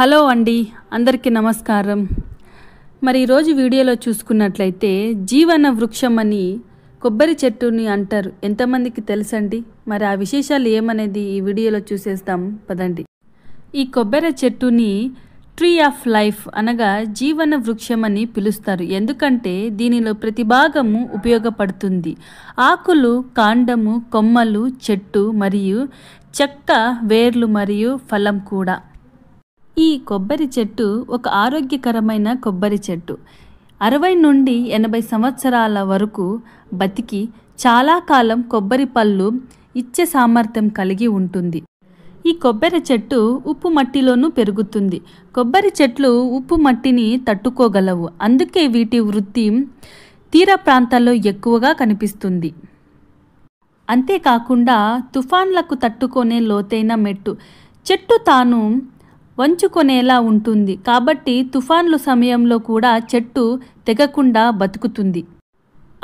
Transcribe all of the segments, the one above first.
Hello అండి, అందరికీ నమస్కారం. మరి ఈరోజు వీడియోలో చూసుకున్నట్లయితే జీవన వృక్షం అని కొబ్బరి చెట్టుని అంటారు. ఎంతమందికి తెలుసండి? మరి ఆ విశేషాలు ఏమనేది ఈ వీడియోలో చూసేస్తాం పదండి. ఈ కొబ్బరి చెట్టుని ట్రీ ఆఫ్ లైఫ్ అనగా జీవన వృక్షం అని పిలుస్తారు. ఎందుకంటే దీనిలో ప్రతి భాగము ఉపయోగపడుతుంది. ఆకులు, కాండము, కొమ్మలు, చెట్టు మరియు చెక్క, వేర్లు మరియు ఫలం కూడా. ఈ కొబ్బరి చెట్టు ఒక ఆరోగ్యకరమైన కొబ్బరి చెట్టు 60 నుండి 80 సంవత్సరాల వరకు బతికి చాలా కాలం కొబ్బరి పళ్ళు ఇచ్చే సామర్థ్యం కలిగి ఉంటుంది. ఈ కొబ్బరి చెట్టు ఉప్పు మట్టిలోనూ పెరుగుతుంది. కొబ్బరి చెట్లు ఉప్పు మట్టిని తట్టుకోగలవు. అందుకే వీటి వృద్ధి తీర ప్రాంతాల్లో ఎక్కువగా కనిపిస్తుంది. అంతేకాకుండా తుఫాన్లకు తట్టుకునే లోతైన మెట్టు చెట్టు తాను వంచుకొనేలా ఉంటుంది. కాబట్టి తుఫాన్లు సమయంలో కూడా చెట్టు తెగకుండా బతుకుతుంది.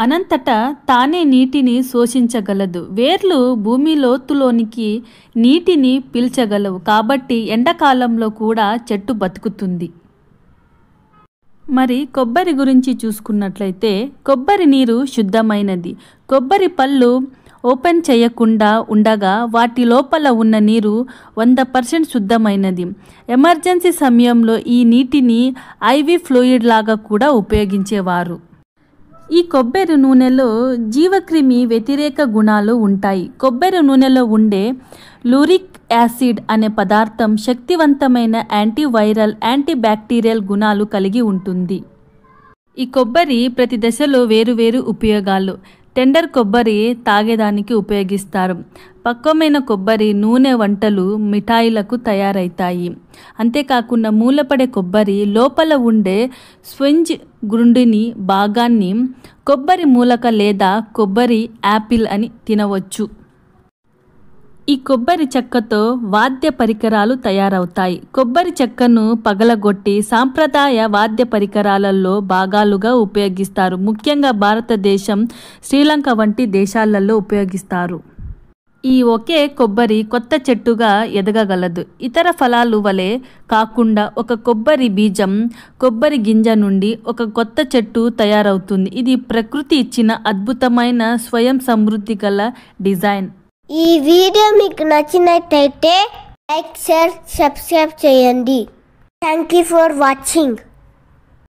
అనంతటా తానే నీటిని శోషించగలదు. వేర్లు భూమి లోతులోనికి నీటిని పీల్చగలవు. కాబట్టి ఎండాకాలంలో కూడా చెట్టు బతుకుతుంది. మరి కొబ్బరి గురించి చూసుకున్నట్లయితే కొబ్బరి నీరు శుద్ధమైనది. కొబ్బరి పళ్ళు ఓపెన్ చేయకుండా ఉండగా వాటి లోపల ఉన్న నీరు 100% శుద్ధమైనది. ఎమర్జెన్సీ సమయంలో ఈ నీటిని ఐవి ఫ్లూయిడ్ లాగా కూడా ఉపయోగించేవారు. ఈ కొబ్బరి నూనెలో జీవక్రిమి వ్యతిరేక గుణాలు ఉంటాయి. కొబ్బరి నూనెలో ఉండే లూరిక్ యాసిడ్ అనే పదార్థం శక్తివంతమైన యాంటీవైరల్, యాంటీబ్యాక్టీరియల్ గుణాలు కలిగి ఉంటుంది. ఈ కొబ్బరి ప్రతి దశలో వేరువేరు ఉపయోగాలు. టెండర్ కొబ్బరి తాగేదానికి ఉపయోగిస్తారు. పక్వమైన కొబ్బరి నూనె వంటలు, మిఠాయిలకు తయారవుతాయి. అంతేకాకుండా మూలపడే కొబ్బరి లోపల ఉండే స్పాంజ్ గ్రుండిని భాగాన్ని కొబ్బరి మూలక లేదా కొబ్బరి యాపిల్ అని తినవచ్చు. ఈ కొబ్బరి చెక్కతో వాద్య పరికరాలు తయారవుతాయి. కొబ్బరి చెక్కను పగలగొట్టి సాంప్రదాయ వాద్య పరికరాలలో భాగాలుగా ఉపయోగిస్తారు. ముఖ్యంగా భారతదేశం, శ్రీలంక వంటి దేశాలలో ఉపయోగిస్తారు. ఈ ఒకే కొబ్బరి కొత్త చెట్టుగా ఎదగగలదు. ఇతర ఫలాలు వలె కాకుండా ఒక కొబ్బరి బీజం, కొబ్బరి గింజ నుండి ఒక కొత్త చెట్టు తయారవుతుంది. ఇది ప్రకృతి ఇచ్చిన అద్భుతమైన స్వయం సమృద్ధి గల డిజైన్. ఈ వీడియో మీకు నచ్చినట్లయితే లైక్, షేర్, సబ్స్క్రైబ్ చేయండి. Thank you for watching.